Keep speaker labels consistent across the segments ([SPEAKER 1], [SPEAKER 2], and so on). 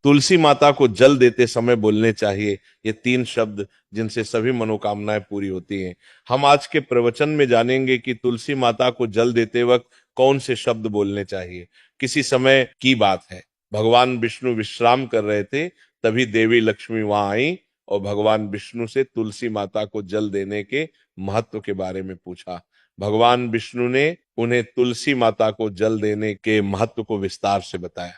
[SPEAKER 1] तुलसी माता को जल देते समय बोलने चाहिए। ये तीन शब्द जिनसे सभी मनोकामनाएं पूरी होती हैं। हम आज के प्रवचन में जानेंगे कि तुलसी माता को जल देते वक्त कौन से शब्द बोलने चाहिए। किसी समय की बात है, भगवान विष्णु विश्राम कर रहे थे, तभी देवी लक्ष्मी वहां आई और भगवान विष्णु से तुलसी माता को जल देने के महत्व के बारे में पूछा। भगवान विष्णु ने उन्हें तुलसी माता को जल देने के महत्व को विस्तार से बताया।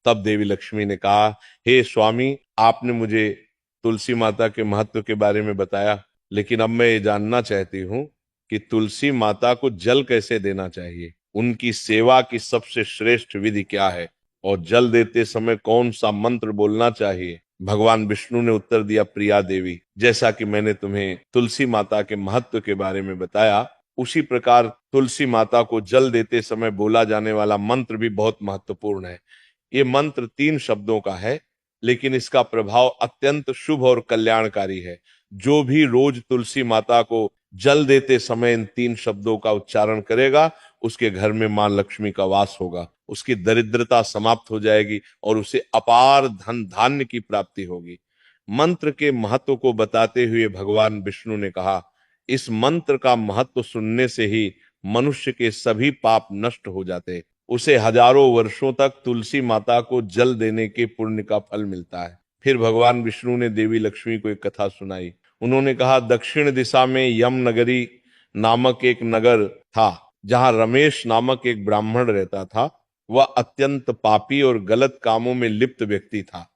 [SPEAKER 1] तब देवी लक्ष्मी ने कहा, हे स्वामी, आपने मुझे तुलसी माता के महत्व के बारे में बताया, लेकिन अब मैं ये जानना चाहती हूँ कि तुलसी माता को जल कैसे देना चाहिए, उनकी सेवा की सबसे श्रेष्ठ विधि क्या है, और जल देते समय कौन सा मंत्र बोलना चाहिए। भगवान विष्णु ने उत्तर दिया, प्रिया देवी, जैसा कि मैंने तुम्हें तुलसी माता के महत्व के बारे में बताया, उसी प्रकार तुलसी माता को जल देते समय बोला जाने वाला मंत्र भी बहुत महत्वपूर्ण है। ये मंत्र 3 शब्दों का है, लेकिन इसका प्रभाव अत्यंत शुभ और कल्याणकारी है। जो भी रोज तुलसी माता को जल देते समय इन 3 शब्दों का उच्चारण करेगा, उसके घर में मां लक्ष्मी का वास होगा, उसकी दरिद्रता समाप्त हो जाएगी और उसे अपार धन धान्य की प्राप्ति होगी। मंत्र के महत्व को बताते हुए भगवान विष्णु ने कहा, इस मंत्र का महत्व सुनने से ही मनुष्य के सभी पाप नष्ट हो जाते, उसे हजारों वर्षों तक तुलसी माता को जल देने के पुण्य का फल मिलता है। फिर भगवान विष्णु ने देवी लक्ष्मी को एक कथा सुनाई। उन्होंने कहा, दक्षिण दिशा में यम नगरी नामक एक नगर था, जहां रमेश नामक एक ब्राह्मण रहता था। वह अत्यंत पापी और गलत कामों में लिप्त व्यक्ति था।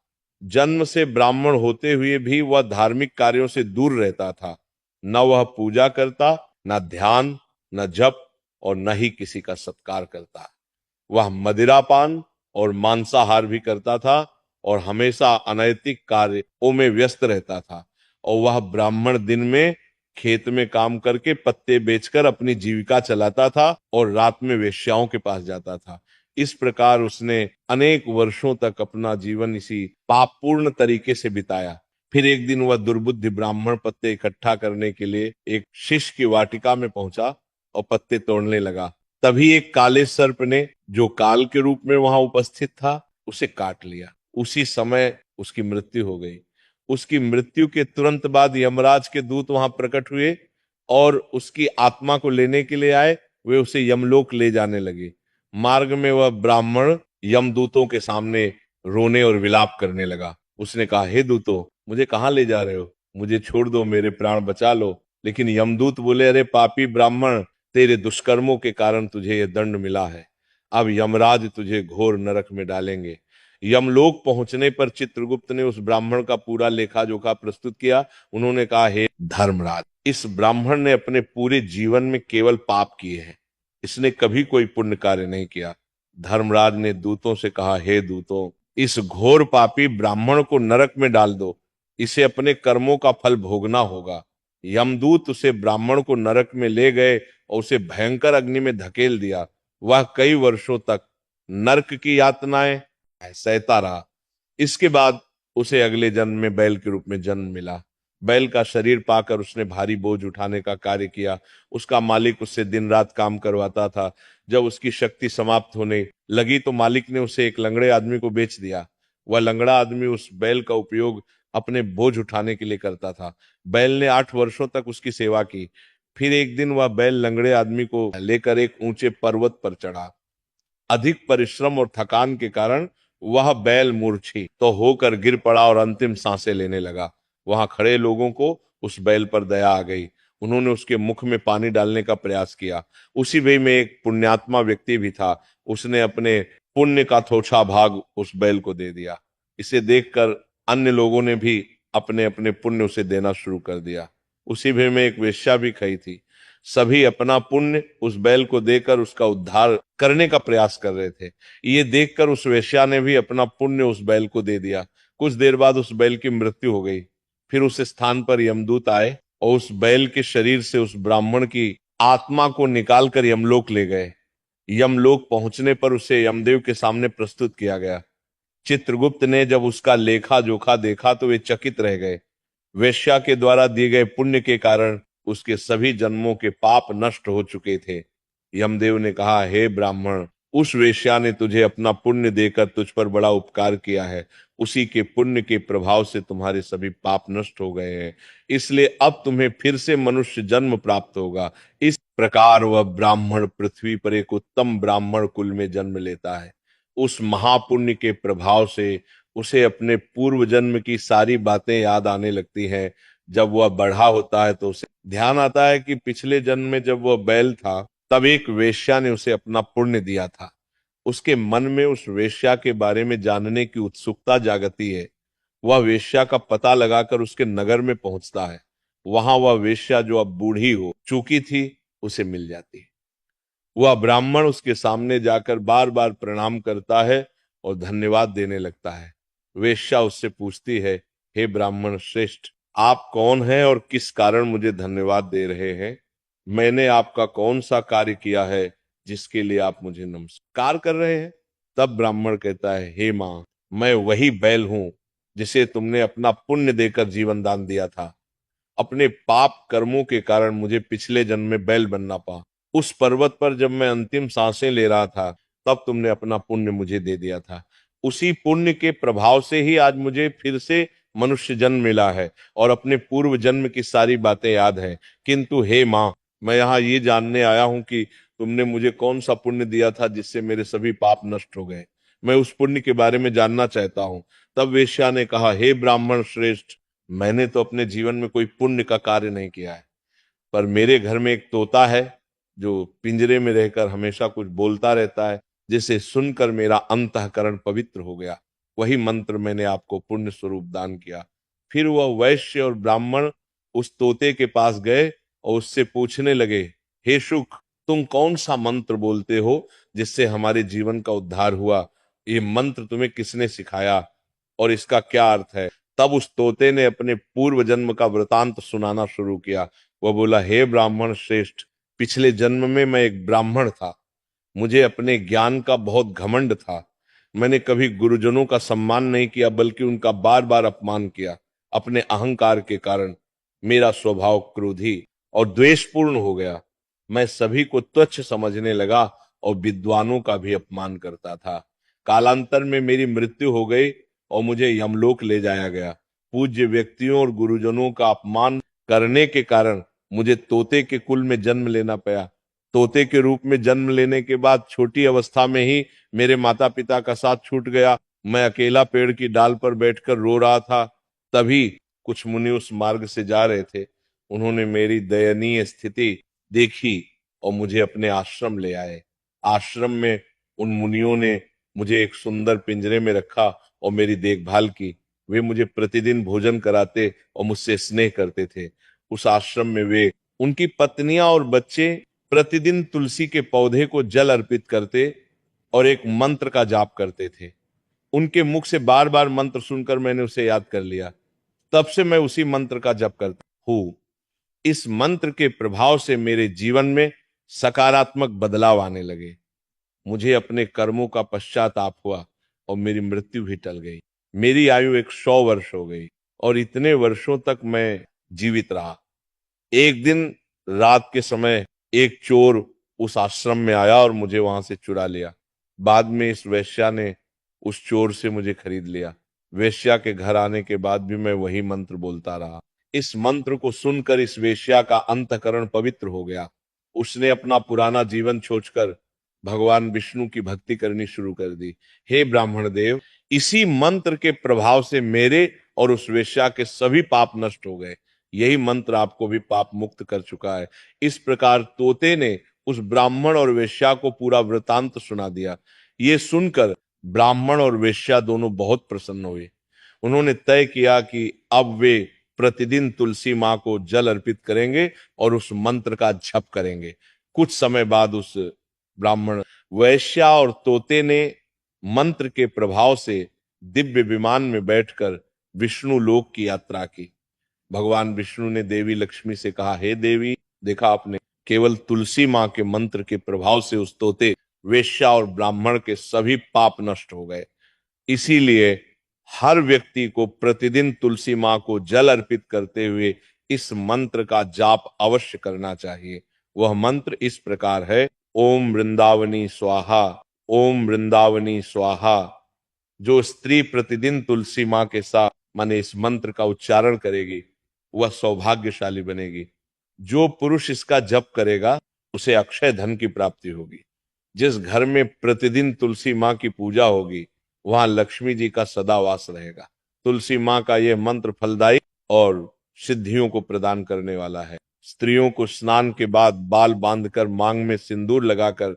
[SPEAKER 1] जन्म से ब्राह्मण होते हुए भी वह धार्मिक कार्यों से दूर रहता था। न वह पूजा करता, न ध्यान, न जप, और न ही किसी का सत्कार करता। वह मदिरापान और मांसाहार भी करता था और हमेशा अनैतिक कार्यों में व्यस्त रहता था। और वह ब्राह्मण दिन में खेत में काम करके पत्ते बेचकर अपनी जीविका चलाता था और रात में वेश्याओं के पास जाता था। इस प्रकार उसने अनेक वर्षों तक अपना जीवन इसी पापपूर्ण तरीके से बिताया। फिर एक दिन वह दुर्बुद्धि ब्राह्मण पत्ते इकट्ठा करने के लिए एक शिष्य की वाटिका में पहुंचा और पत्ते तोड़ने लगा। तभी एक काले सर्प ने, जो काल के रूप में वहां उपस्थित था, उसे काट लिया। उसी समय उसकी मृत्यु हो गई। उसकी मृत्यु के तुरंत बाद यमराज के दूत वहां प्रकट हुए और उसकी आत्मा को लेने के लिए आए। वे उसे यमलोक ले जाने लगे। मार्ग में वह ब्राह्मण यमदूतों के सामने रोने और विलाप करने लगा। उसने कहा, हे दूतों, मुझे कहाँ ले जा रहे हो? मुझे छोड़ दो, मेरे प्राण बचा लो। लेकिन यमदूत बोले, अरे पापी ब्राह्मण, तेरे दुष्कर्मों के कारण तुझे यह दंड मिला है। अब यमराज तुझे घोर नरक में डालेंगे। यमलोक पहुंचने पर चित्रगुप्त ने उस ब्राह्मण का पूरा लेखा जोखा प्रस्तुत किया। उन्होंने कहा, हे धर्मराज, इस ब्राह्मण ने अपने पूरे जीवन में केवल पाप किए हैं, इसने कभी कोई पुण्य कार्य नहीं किया। धर्मराज ने दूतों से कहा, हे दूतों, इस घोर पापी ब्राह्मण को नरक में डाल दो, इसे अपने कर्मों का फल भोगना होगा। यमदूत उसे ब्राह्मण को नरक में ले गए और उसे भयंकर अग्नि में धकेल दिया। वह कई वर्षों तक नरक की यातनाएं सहता रहा। इसके बाद उसे अगले जन्म में बैल के रूप में जन्म मिला। बैल का शरीर पाकर उसने भारी बोझ उठाने का कार्य किया। उसका मालिक उससे दिन रात काम करवाता था। जब उसकी शक्ति समाप्त होने लगी तो मालिक ने उसे एक लंगड़े आदमी को बेच दिया। वह लंगड़ा आदमी उस बैल का उपयोग अपने बोझ उठाने के लिए करता था। बैल ने 8 वर्षों तक उसकी सेवा की। फिर एक दिन वह बैल लंगड़े आदमी को लेकर एक ऊंचे पर्वत पर चढ़ा। अधिक परिश्रम और थकान के कारण वह बैल मूर्छित तो होकर गिर पड़ा और अंतिम सांसें लेने लगा। वहां खड़े लोगों को उस बैल पर दया आ गई। उन्होंने उसके मुख में पानी डालने का प्रयास किया। उसी वे में एक पुण्यात्मा व्यक्ति भी था। उसने अपने पुण्य का थोड़ा भाग उस बैल को दे दिया। इसे देखकर अन्य लोगों ने भी अपने अपने पुण्य उसे देना शुरू कर दिया। उसी वे में एक वेश्या भी खड़ी थी। सभी अपना पुण्य उस बैल को देकर उसका उद्धार करने का प्रयास कर रहे थे। ये देखकर उस वेश्या ने भी अपना पुण्य उस बैल को दे दिया। कुछ देर बाद उस बैल की मृत्यु हो गई। फिर उस स्थान पर यमदूत आए और उस बैल के शरीर से उस ब्राह्मण की आत्मा को निकालकर यमलोक ले गए। यमलोक पहुंचने पर उसे यमदेव के सामने प्रस्तुत किया गया। चित्रगुप्त ने जब उसका लेखा जोखा देखा तो वे चकित रह गए। वेश्या के द्वारा दिए गए पुण्य के कारण उसके सभी जन्मों के पाप नष्ट हो चुके थे। यमदेव ने कहा, हे ब्राह्मण, उस वेश्या ने तुझे अपना पुण्य देकर तुझ पर बड़ा उपकार किया है, उसी के पुण्य के प्रभाव से तुम्हारे सभी पाप नष्ट हो गए हैं, इसलिए अब तुम्हें फिर से मनुष्य जन्म प्राप्त होगा। इस प्रकार वह ब्राह्मण पृथ्वी पर एक उत्तम ब्राह्मण कुल में जन्म लेता है। उस महापुण्य के प्रभाव से उसे अपने पूर्व जन्म की सारी बातें याद आने लगती हैं। जब वह बड़ा होता है तो उसे ध्यान आता है कि पिछले जन्म में जब वह बैल था, तब एक वेश्या ने उसे अपना पुण्य दिया था। उसके मन में उस वेश्या के बारे में जानने की उत्सुकता जागती है। वह वेश्या का पता लगाकर उसके नगर में पहुंचता है। वहां वह वेश्या, जो अब बूढ़ी हो चुकी थी, उसे मिल जाती है। वह ब्राह्मण उसके सामने जाकर बार बार प्रणाम करता है और धन्यवाद देने लगता है। वेश्या उससे पूछती है, हे ब्राह्मण श्रेष्ठ, आप कौन हैं और किस कारण मुझे धन्यवाद दे रहे हैं? मैंने आपका कौन सा कार्य किया है जिसके लिए आप मुझे नमस्कार कर रहे हैं? तब ब्राह्मण कहता है, हे मां, मैं वही बैल हूं जिसे तुमने अपना पुण्य देकर जीवन दान दिया था। अपने पाप कर्मों के कारण मुझे पिछले जन्म में बैल बनना पड़ा। उस पर्वत पर जब मैं अंतिम सांसें ले रहा था, तब तुमने अपना पुण्य मुझे दे दिया था। उसी पुण्य के प्रभाव से ही आज मुझे फिर से मनुष्य जन्म मिला है और अपने पूर्व जन्म की सारी बातें याद है। किंतु हे माँ, मैं यहाँ ये जानने आया हूं कि तुमने मुझे कौन सा पुण्य दिया था जिससे मेरे सभी पाप नष्ट हो गए। मैं उस पुण्य के बारे में जानना चाहता हूँ। तब वेश्या ने कहा, हे ब्राह्मण श्रेष्ठ, मैंने तो अपने जीवन में कोई पुण्य का कार्य नहीं किया है, पर मेरे घर में एक तोता है जो पिंजरे में रहकर हमेशा कुछ बोलता रहता है, जिसे सुनकर मेरा अंतःकरण पवित्र हो गया। वही मंत्र मैंने आपको पुण्य स्वरूप दान किया। फिर वह वैश्य और ब्राह्मण उस तोते के पास गए और उससे पूछने लगे, हे शुक, तुम कौन सा मंत्र बोलते हो जिससे हमारे जीवन का उद्धार हुआ? ये मंत्र तुम्हें किसने सिखाया और इसका क्या अर्थ है? तब उस तोते ने अपने पूर्व जन्म का वृतांत सुनाना शुरू किया। वह बोला, हे ब्राह्मण श्रेष्ठ, पिछले जन्म में मैं एक ब्राह्मण था। मुझे अपने ज्ञान का बहुत घमंड था। मैंने कभी गुरुजनों का सम्मान नहीं किया, बल्कि उनका बार बार अपमान किया। अपने अहंकार के कारण मेरा स्वभाव क्रोधी और द्वेषपूर्ण हो गया। मैं सभी को तुच्छ समझने लगा और विद्वानों का भी अपमान करता था। कालांतर में मेरी मृत्यु हो गई और मुझे यमलोक ले जाया गया। पूज्य व्यक्तियों और गुरुजनों का अपमान करने के कारण मुझे तोते के कुल में जन्म लेना पड़ा। तोते के रूप में जन्म लेने के बाद छोटी अवस्था में ही मेरे माता पिता का साथ छूट गया। मैं अकेला पेड़ की डाल पर बैठकर रो रहा था। तभी कुछ मुनि उस मार्ग से जा रहे थे। उन्होंने मेरी दयनीय स्थिति देखी और मुझे अपने आश्रम ले आए। आश्रम में उन मुनियों ने मुझे एक सुंदर पिंजरे में रखा और मेरी देखभाल की। वे मुझे प्रतिदिन भोजन कराते और मुझसे स्नेह करते थे। उस आश्रम में वे, उनकी पत्नियां और बच्चे प्रतिदिन तुलसी के पौधे को जल अर्पित करते और एक मंत्र का जाप करते थे। उनके मुख से बार बार मंत्र सुनकर मैंने उसे याद कर लिया। तब से मैं उसी मंत्र का जप करता हूँ। इस मंत्र के प्रभाव से मेरे जीवन में सकारात्मक बदलाव आने लगे। मुझे अपने कर्मों का पश्चाताप हुआ और मेरी मृत्यु भी टल गई। मेरी आयु 100 वर्ष हो गई और इतने वर्षों तक मैं जीवित रहा। एक दिन रात के समय एक चोर उस आश्रम में आया और मुझे वहां से चुरा लिया। बाद में इस वेश्या ने उस चोर से मुझे खरीद लिया। वेश्या के घर आने के बाद भी मैं वही मंत्र बोलता रहा। इस मंत्र को सुनकर इस वेश्या का अंतःकरण पवित्र हो गया। उसने अपना पुराना जीवन छोड़कर भगवान विष्णु की भक्ति करनी शुरू कर दी। हे ब्राह्मण देव, इसी मंत्र के प्रभाव से मेरे और उस वेश्या के सभी पाप नष्ट हो गए। यही मंत्र आपको भी पाप मुक्त कर चुका है। इस प्रकार तोते ने उस ब्राह्मण और वेश्या को पूरा वृतांत सुना दिया। ये सुनकर ब्राह्मण और वेश्या दोनों बहुत प्रसन्न हुए। उन्होंने तय किया कि अब वे प्रतिदिन तुलसी मां को जल अर्पित करेंगे और उस मंत्र का जप करेंगे। कुछ समय बाद उस ब्राह्मण, वैश्या और तोते ने मंत्र के प्रभाव से दिव्य विमान में बैठकर विष्णु लोक की यात्रा की। भगवान विष्णु ने देवी लक्ष्मी से कहा, हे देवी, देखा आपने, केवल तुलसी मां के मंत्र के प्रभाव से उस तोते, वेश्या और ब्राह्मण के सभी पाप नष्ट हो गए। इसीलिए हर व्यक्ति को प्रतिदिन तुलसी मां को जल अर्पित करते हुए इस मंत्र का जाप अवश्य करना चाहिए। वह मंत्र इस प्रकार है, ओम वृंदावनी स्वाहा, ओम वृंदावनी स्वाहा। जो स्त्री प्रतिदिन तुलसी माँ के साथ माने इस मंत्र का उच्चारण करेगी वह सौभाग्यशाली बनेगी। जो पुरुष इसका जप करेगा उसे अक्षय धन की प्राप्ति होगी। जिस घर में प्रतिदिन तुलसी माँ की पूजा होगी वहां लक्ष्मी जी का सदा वास रहेगा। तुलसी माँ का यह मंत्र फलदायी और सिद्धियों को प्रदान करने वाला है। स्त्रियों को स्नान के बाद बाल बांधकर मांग में सिंदूर लगाकर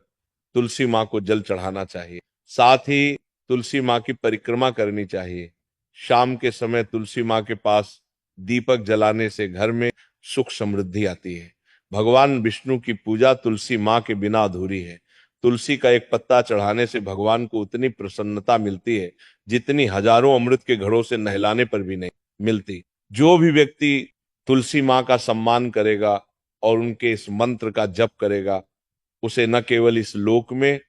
[SPEAKER 1] तुलसी माँ को जल चढ़ाना चाहिए। साथ ही तुलसी माँ की परिक्रमा करनी चाहिए। शाम के समय तुलसी माँ के पास दीपक जलाने से घर में सुख समृद्धि आती है। भगवान विष्णु की पूजा तुलसी माँ के बिना अधूरी है। तुलसी का एक पत्ता चढ़ाने से भगवान को उतनी प्रसन्नता मिलती है जितनी हजारों अमृत के घड़ों से नहलाने पर भी नहीं मिलती। जो भी व्यक्ति तुलसी माँ का सम्मान करेगा और उनके इस मंत्र का जप करेगा उसे न केवल इस लोक में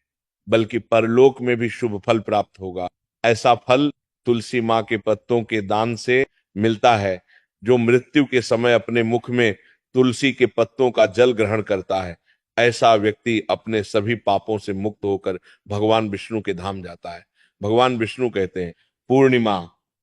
[SPEAKER 1] बल्कि परलोक में भी शुभ फल प्राप्त होगा। ऐसा फल तुलसी माँ के पत्तों के दान से मिलता है। जो मृत्यु के समय अपने मुख में तुलसी के पत्तों का जल ग्रहण करता है ऐसा व्यक्ति अपने सभी पापों से मुक्त होकर भगवान विष्णु के धाम जाता है। भगवान विष्णु कहते हैं पूर्णिमा,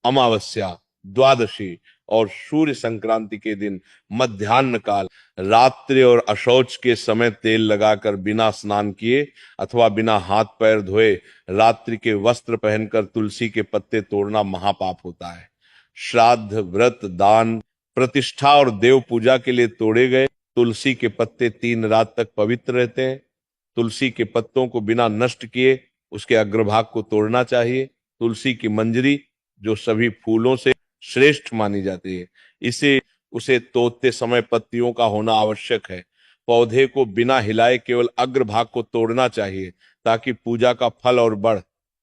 [SPEAKER 1] अमावस्या, द्वादशी और सूर्य संक्रांति के दिन मध्याह्न काल रात्रि और अशौच के समय तेल लगाकर बिना स्नान किए अथवा बिना हाथ पैर धोए रात्रि के वस्त्र पहनकर तुलसी के पत्ते तोड़ना महापाप होता है। श्राद्ध, व्रत, दान, प्रतिष्ठा और देव पूजा के लिए तोड़े गए तुलसी के पत्ते 3 रात तक पवित्र रहते हैं। तुलसी के पत्तों को बिना नष्ट किए उसके अग्रभाग को तोड़ना चाहिए। तुलसी की मंजरी जो सभी फूलों से श्रेष्ठ मानी जाती है इसे उसे तोड़ते समय पत्तियों का होना आवश्यक है। पौधे को बिना हिलाए केवल अग्रभाग को तोड़ना चाहिए ताकि पूजा का फल और बढ़।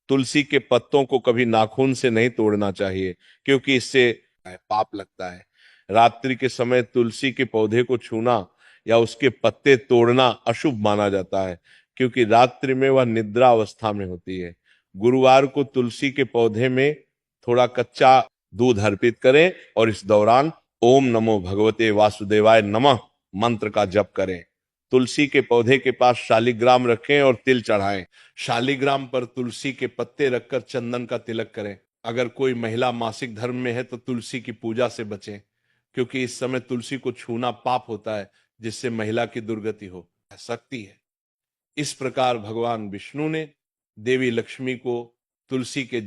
[SPEAKER 1] तुलसी के पत्तों को कभी नाखून से नहीं तोड़ना चाहिए क्योंकि इससे पाप लगता है। रात्रि के समय तुलसी के पौधे को छूना या उसके पत्ते तोड़ना अशुभ माना जाता है क्योंकि रात्रि में वह निद्रा अवस्था में होती है। गुरुवार को तुलसी के पौधे में थोड़ा कच्चा दूध अर्पित करें और इस दौरान ओम नमो भगवते वासुदेवाय नमः मंत्र का जप करें। तुलसी के पौधे के पास शालिग्राम रखें और तिल चढ़ाएं। शालिग्राम पर तुलसी के पत्ते रखकर चंदन का तिलक करें। अगर कोई महिला मासिक धर्म में है तो तुलसी की पूजा से बचें क्योंकि इस समय तुलसी को छूना पाप होता है जिससे महिला की दुर्गति हो सकती है। इस प्रकार भगवान विष्णु ने देवी लक्ष्मी को तुलसी के